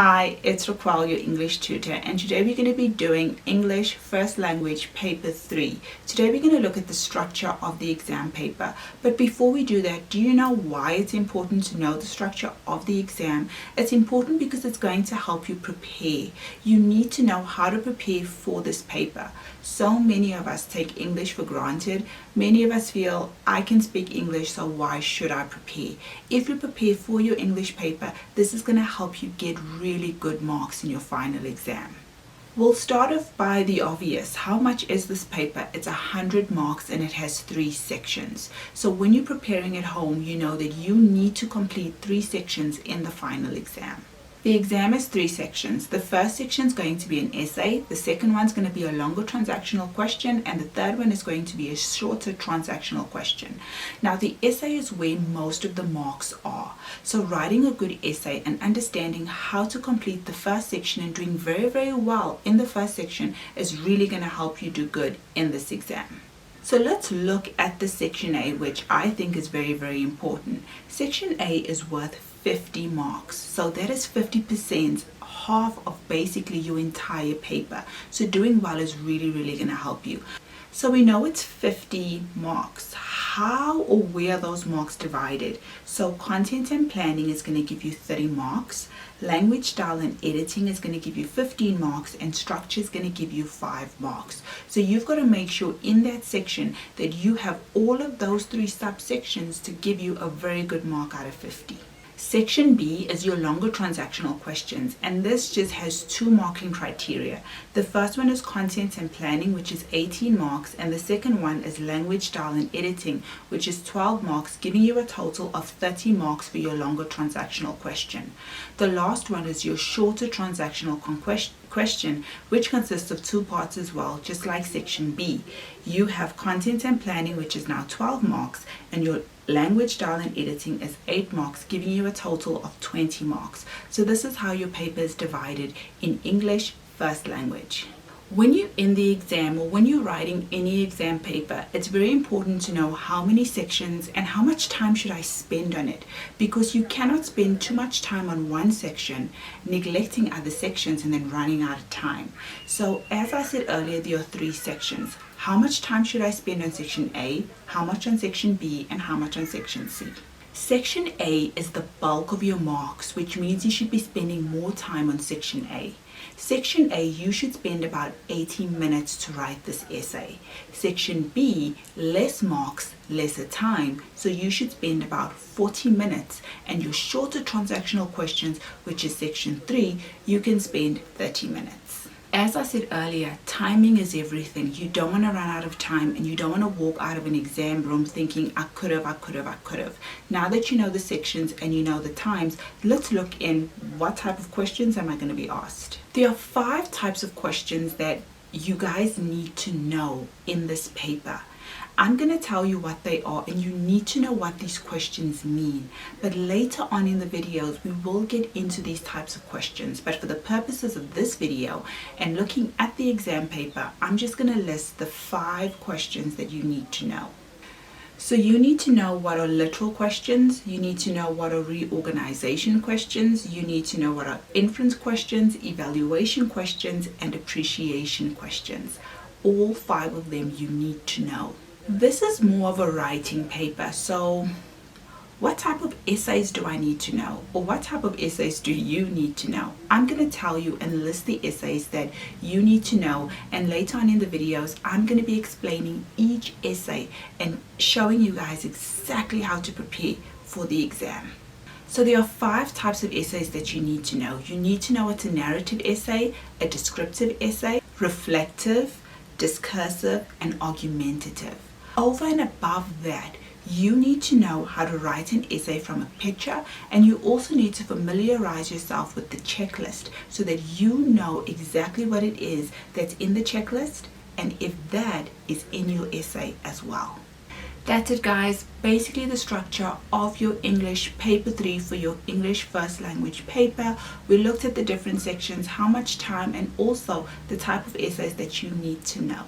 Hi, it's Racquel, your English tutor, and today we're going to be doing English First Language Paper 3. Today we're going to look at the structure of the exam paper. But before we do that, do you know why it's important to know the structure of the exam? It's important because it's going to help you prepare. You need to know how to prepare for this paper. So many of us take English for granted. Many of us feel, I can speak English, so why should I prepare? If you prepare for your English paper, this is going to help you get really good marks in your final exam. We'll start off by the obvious. How much is this paper? It's 100 marks and it has 3 sections. So when you're preparing at home, you know that you need to complete 3 sections in the final exam. The exam has 3 sections. The first section is going to be an essay, the second one is going to be a longer transactional question, and the third one is going to be a shorter transactional question. Now the essay is where most of the marks are. So writing a good essay and understanding how to complete the first section and doing very well in the first section is really going to help you do good in this exam. So let's look at the section A, which I think is very important. Section A is worth 50 marks. So that is 50%, half of basically your entire paper. So doing well is really going to help you. So we know it's 50 marks. How or where are those marks divided? So content and planning is going to give you 30 marks. Language style and editing is going to give you 15 marks, and structure is going to give you 5 marks. So you've got to make sure in that section that you have all of those 3 subsections to give you a very good mark out of 50. Section B is your longer transactional questions, and this just has 2 marking criteria. The first one is content and planning, which is 18 marks, and the second one is language style and editing, which is 12 marks, giving you a total of 30 marks for your longer transactional question. The last one is your shorter transactional question, which consists of 2 parts as well, just like section B. You have content and planning, which is now 12 marks, and your language style and editing is 8 marks, giving you a total of 20 marks. So this is how your paper is divided in English first language. When you're in the exam or when you're writing any exam paper, it's very important to know how many sections and how much time should I spend on it, because you cannot spend too much time on one section, neglecting other sections and then running out of time. So as I said earlier, there are 3 sections. How much time should I spend on section A, how much on section B, and how much on section C? Section A is the bulk of your marks, which means you should be spending more time on section A. Section A, you should spend about 18 minutes to write this essay. Section B, less marks, lesser time, so you should spend about 40 minutes. And your shorter transactional questions, which is section 3, you can spend 30 minutes. As I said earlier, timing is everything. You don't want to run out of time, and you don't want to walk out of an exam room thinking, I could have. Now that you know the sections and you know the times, let's look in what type of questions am I going to be asked. There are 5 types of questions that you guys need to know in this paper. I'm going to tell you what they are, and you need to know what these questions mean. But later on in the videos, we will get into these types of questions. But for the purposes of this video and looking at the exam paper, I'm just going to list the 5 questions that you need to know. So you need to know what are literal questions, you need to know what are reorganization questions, you need to know what are inference questions, evaluation questions, and appreciation questions. All 5 of them you need to know. This is more of a writing paper, so what type of essays do I need to know? Or what type of essays do you need to know? I'm going to tell you and list the essays that you need to know, and later on in the videos I'm going to be explaining each essay and showing you guys exactly how to prepare for the exam. So there are 5 types of essays that you need to know. You need to know it's a narrative essay, a descriptive essay, reflective, discursive, and argumentative. Over and above that, you need to know how to write an essay from a picture, and you also need to familiarize yourself with the checklist so that you know exactly what it is that's in the checklist and if that is in your essay as well. That's it, guys. Basically the structure of your English paper 3 for your English first language paper. We looked at the different sections, how much time, and also the type of essays that you need to know.